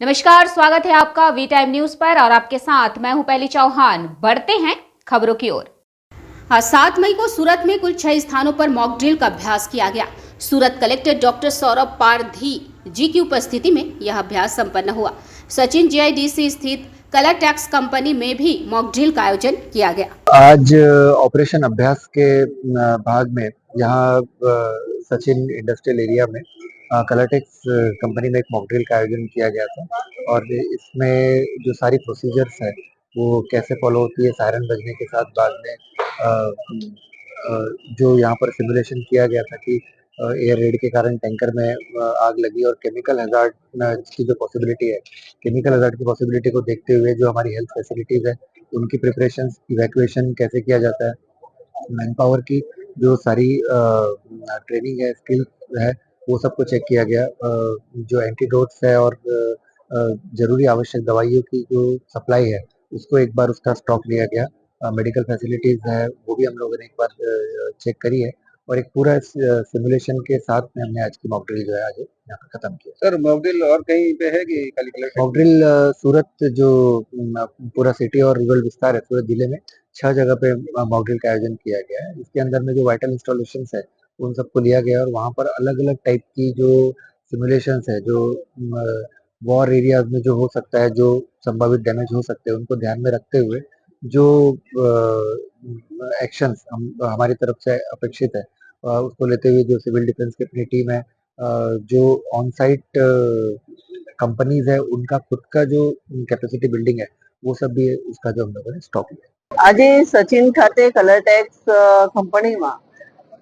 नमस्कार, स्वागत है आपका वी टाइम न्यूज पर और आपके साथ मैं हूं पहली चौहान। बढ़ते हैं खबरों की ओर। आज 7 मई को सूरत में कुल 6 स्थानों पर मॉक ड्रिल का अभ्यास किया गया। सूरत कलेक्टर डॉक्टर सौरभ पारधी जी की उपस्थिति में यह अभ्यास संपन्न हुआ। सचिन जीआईडीसी स्थित कलर टैक्स कंपनी में भी मॉक ड्रिल का आयोजन किया गया। आज ऑपरेशन अभ्यास के भाग में यहाँ सचिन इंडस्ट्रियल एरिया में कलरटेक्स कंपनी में एक मॉक ड्रिल का आयोजन किया गया था और इसमें जो सारी प्रोसीजर्स है वो कैसे फॉलो होती है, सायरन बजने के साथ बाद में जो यहाँ पर सिमुलेशन किया गया था कि एयर रेड के कारण टैंकर में आग लगी और केमिकल हजार्ड की जो पॉसिबिलिटी है, केमिकल हजार्ड की पॉसिबिलिटी को देखते हुए जो हमारी हेल्थ फैसिलिटीज है उनकी प्रिपरेशन, इवैक्यूएशन कैसे किया जाता है, मैन पावर की जो सारी ट्रेनिंग है, स्किल है, वो सबको चेक किया गया। जो एंटीडोट्स है और जरूरी आवश्यक दवाइयों की जो सप्लाई है उसको एक बार उसका स्टॉक लिया गया। मेडिकल फैसिलिटीज है वो भी हम लोगों ने एक बार चेक करी है और एक पूरा सिमुलेशन के साथ में हमने आज की मॉक ड्रिल जो है आज यहाँ पर खत्म किया। सर मॉक ड्रिल और कहीं पे है कि खाली कलेक्टर? मॉक ड्रिल सूरत जो पूरा सिटी और रूरल विस्तार है सूरत जिले में 6 जगह पे मॉक ड्रिल का आयोजन किया गया है। इसके अंदर में जो वाइटल इंस्टॉलेशंस है उन सबको लिया गया और वहाँ पर अलग अलग टाइप की जो सिमुलेशंस है, जो वॉर एरियाज में जो हो सकता है, जो संभावित डैमेज हो सकते हैं, उनको ध्यान में रखते हुए जो एक्शंस हमारी तरफ से अपेक्षित है उसको लेते हुए जो सिविल डिफेंस की अपनी टीम है, जो ऑन साइट कंपनीज है उनका खुद का जो कैपेसिटी बिल्डिंग है वो सब भी उसका जो हम लोगों ने स्टॉक लिया। આજે સચિન ખાતે કલર ટેક્સ કંપનીમાં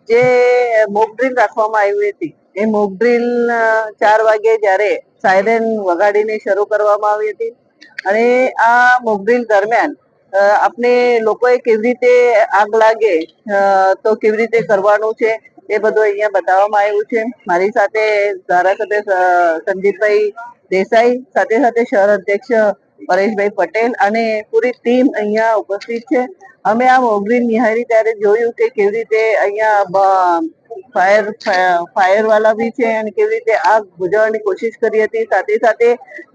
જે મોક ડ્રીલ રાખવામાં આવી હતી એ મોક ડ્રીલ 4 વાગે જ્યારે સાયરન વગાડીને શરૂ કરવામાં આવી હતી અને આ મોક ડ્રીલ દરમિયાન આપણે લોકોએ કેવી રીતે આગ લાગે તો કેવી રીતે કરવાનું છે એ બધું અહીંયા બતાવવામાં આવ્યું છે। મારી સાથે ધારાસભ્ય સંદીપભાઈ દેસાઈ, સાથે સાથે શહેર અધ્યક્ષ પરેશભાઈ પટેલ અને પૂરી ટીમ અહીંયા ઉપસ્થિત છે। અમે આ મોક ડ્રીલ નિહાળી ત્યારે જોયું કે કેવી રીતે અહીંયા ફાયર વાળા બી છે અને કેવી રીતે આગ બુઝાવવાની કોશિશ કરી હતી। સાથે સાથે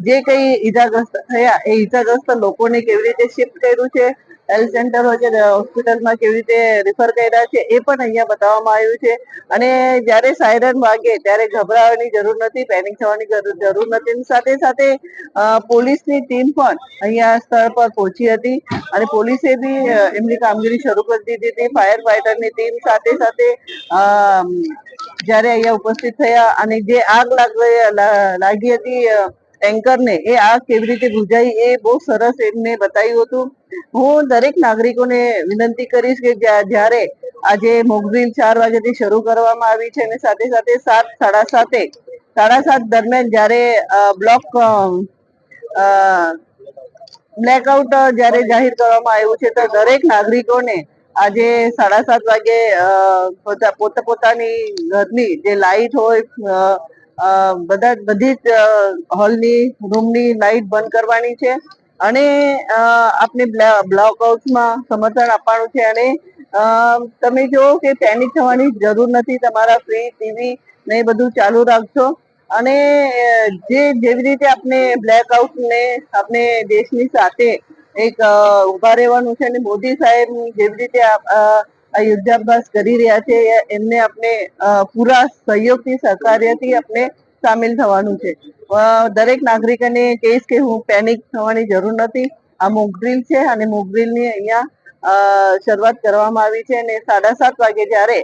જે કઈ ઈજાગ્રસ્ત થયા એ ઈજાગ્રસ્ત લોકોને કેવી રીતે શિફ્ટ કર્યું છે, હેલ્થ સેન્ટર હોય કે હોસ્પિટલમાં કેવી રીતે રિફર કર્યા છે એ પણ અહીંયા બતાવવામાં આવ્યું છે। અને જ્યારે સાયરન વાગે ત્યારે ગભરાવાની જરૂર નથી, પેનિક થવાની જરૂર નથી। સાથે સાથે પોલીસની ટીમ પણ અહીંયા સ્થળ પર પહોંચી હતી અને પોલીસે બી એમની કામગીરી શરૂ કરી દીધી હતી। ફાયર ફાઈટરની ટીમ સાથે સાથે જ્યારે અહીંયા ઉપસ્થિત થયા અને જે આગ લાગી હતી ટેન્કરને એ આગ કેવી રીતે બુઝાઈ એ બહુ સરસ એમને બતાવ્યું હતું। હું દરેક નાગરિકોને વિનંતી કરીશ કે જ્યારે આજે મોક ડ્રીલ 4 વાગ્યાથી શરૂ કરવામાં આવી છે અને સાથે સાથે 7:30 દરમિયાન જ્યારે બ્લેકઆઉટ જ્યારે જાહેર કરવામાં આવ્યું છે તો દરેક નાગરિકોને આજે 7:30 વાગે પોતાની ઘરની જે લાઇટ હોય બધી જ હોલની રૂમની લાઇટ બંધ કરવાની છે અને આપણે બ્લેકઆઉટમાં સમર્થન આપવાનું છે। અને તમે જો કે પેનિક થવાની જરૂર નથી, તમારા ફ્રી ટીવી ને બધું ચાલુ રાખજો અને જેવી રીતે આપણે બ્લેકઆઉટને આપણે દેશની સાથે એક ઉભા રહેવાનું છે અને મોદી સાહેબ જેવી રીતે આ યુદ્ધાભ્યાસ કરી રહ્યા છે એમને આપણે પૂરા સહયોગથી સહકાર્યથી આપણે સામેલ થવાનું છે। દરેક નાગરિકોને કહીશ કે હું પેનિક થવાની જરૂર નથી, આ મોક ડ્રીલ છે અને મોક ડ્રીલની અહીંયા શરૂઆત કરવામાં આવી છે અને 7:30 વાગે જ્યારે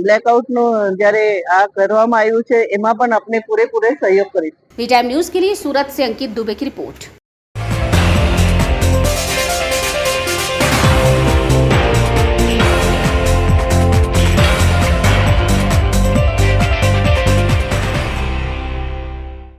બ્લેકઆઉટનું જ્યારે આ કરવામાં આવ્યું છે એમાં પણ આપણે પૂરેપૂરો सहयोग करें। वी टाइम न्यूज के लिए सूरत से अंकित दुबे की रिपोर्ट।